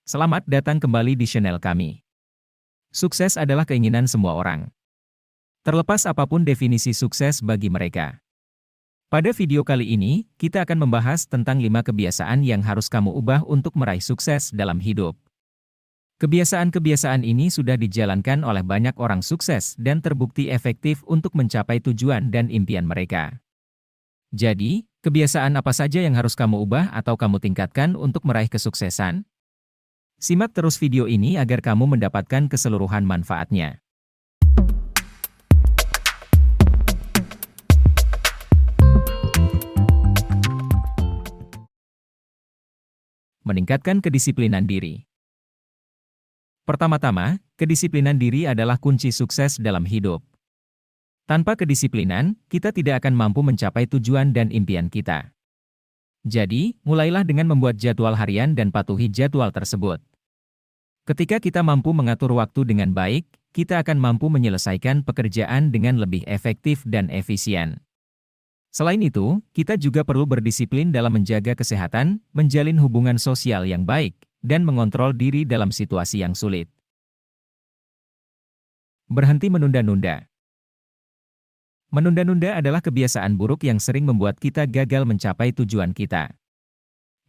Selamat datang kembali di channel kami. Sukses adalah keinginan semua orang. Terlepas apapun definisi sukses bagi mereka. Pada video kali ini, kita akan membahas tentang 5 kebiasaan yang harus kamu ubah untuk meraih sukses dalam hidup. Kebiasaan-kebiasaan ini sudah dijalankan oleh banyak orang sukses dan terbukti efektif untuk mencapai tujuan dan impian mereka. Jadi, kebiasaan apa saja yang harus kamu ubah atau kamu tingkatkan untuk meraih kesuksesan? Simak terus video ini agar kamu mendapatkan keseluruhan manfaatnya. Meningkatkan kedisiplinan diri. Pertama-tama, kedisiplinan diri adalah kunci sukses dalam hidup. Tanpa kedisiplinan, kita tidak akan mampu mencapai tujuan dan impian kita. Jadi, mulailah dengan membuat jadwal harian dan patuhi jadwal tersebut. Ketika kita mampu mengatur waktu dengan baik, kita akan mampu menyelesaikan pekerjaan dengan lebih efektif dan efisien. Selain itu, kita juga perlu berdisiplin dalam menjaga kesehatan, menjalin hubungan sosial yang baik, dan mengontrol diri dalam situasi yang sulit. Berhenti menunda-nunda. Menunda-nunda adalah kebiasaan buruk yang sering membuat kita gagal mencapai tujuan kita.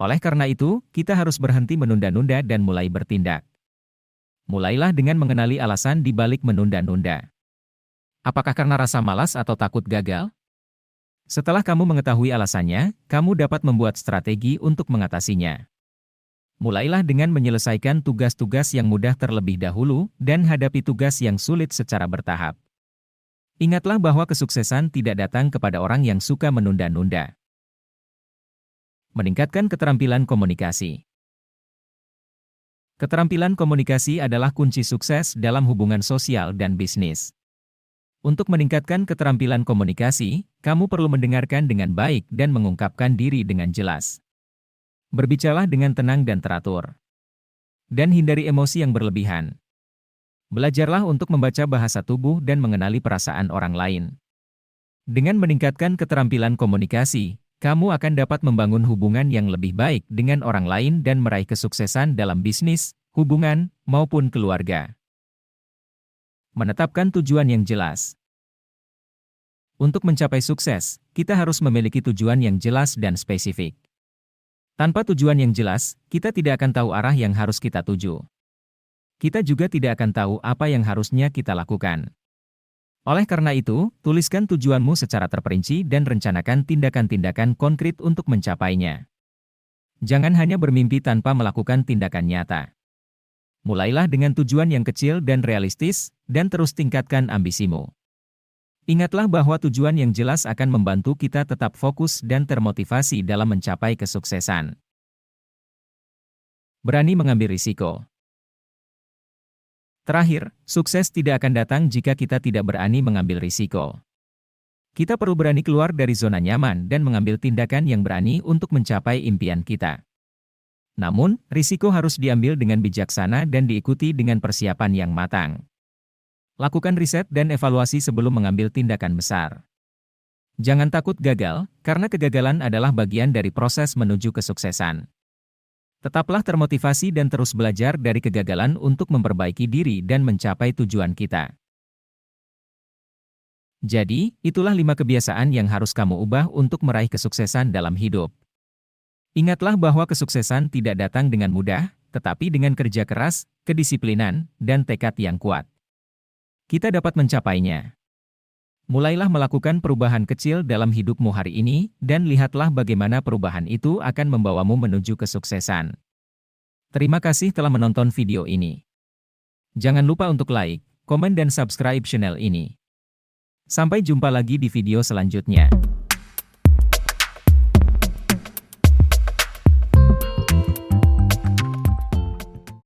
Oleh karena itu, kita harus berhenti menunda-nunda dan mulai bertindak. Mulailah dengan mengenali alasan di balik menunda-nunda. Apakah karena rasa malas atau takut gagal? Setelah kamu mengetahui alasannya, kamu dapat membuat strategi untuk mengatasinya. Mulailah dengan menyelesaikan tugas-tugas yang mudah terlebih dahulu dan hadapi tugas yang sulit secara bertahap. Ingatlah bahwa kesuksesan tidak datang kepada orang yang suka menunda-nunda. Meningkatkan keterampilan komunikasi. Keterampilan komunikasi adalah kunci sukses dalam hubungan sosial dan bisnis. Untuk meningkatkan keterampilan komunikasi, kamu perlu mendengarkan dengan baik dan mengungkapkan diri dengan jelas. Berbicaralah dengan tenang dan teratur. Dan hindari emosi yang berlebihan. Belajarlah untuk membaca bahasa tubuh dan mengenali perasaan orang lain. Dengan meningkatkan keterampilan komunikasi, kamu akan dapat membangun hubungan yang lebih baik dengan orang lain dan meraih kesuksesan dalam bisnis, hubungan, maupun keluarga. Menetapkan tujuan yang jelas. Untuk mencapai sukses, kita harus memiliki tujuan yang jelas dan spesifik. Tanpa tujuan yang jelas, kita tidak akan tahu arah yang harus kita tuju. Kita juga tidak akan tahu apa yang harusnya kita lakukan. Oleh karena itu, tuliskan tujuanmu secara terperinci dan rencanakan tindakan-tindakan konkret untuk mencapainya. Jangan hanya bermimpi tanpa melakukan tindakan nyata. Mulailah dengan tujuan yang kecil dan realistis, dan terus tingkatkan ambisimu. Ingatlah bahwa tujuan yang jelas akan membantu kita tetap fokus dan termotivasi dalam mencapai kesuksesan. Berani mengambil risiko. Terakhir, sukses tidak akan datang jika kita tidak berani mengambil risiko. Kita perlu berani keluar dari zona nyaman dan mengambil tindakan yang berani untuk mencapai impian kita. Namun, risiko harus diambil dengan bijaksana dan diikuti dengan persiapan yang matang. Lakukan riset dan evaluasi sebelum mengambil tindakan besar. Jangan takut gagal, karena kegagalan adalah bagian dari proses menuju kesuksesan. Tetaplah termotivasi dan terus belajar dari kegagalan untuk memperbaiki diri dan mencapai tujuan kita. Jadi, itulah 5 kebiasaan yang harus kamu ubah untuk meraih kesuksesan dalam hidup. Ingatlah bahwa kesuksesan tidak datang dengan mudah, tetapi dengan kerja keras, kedisiplinan, dan tekad yang kuat. Kita dapat mencapainya. Mulailah melakukan perubahan kecil dalam hidupmu hari ini, dan lihatlah bagaimana perubahan itu akan membawamu menuju kesuksesan. Terima kasih telah menonton video ini. Jangan lupa untuk like, komen dan subscribe channel ini. Sampai jumpa lagi di video selanjutnya.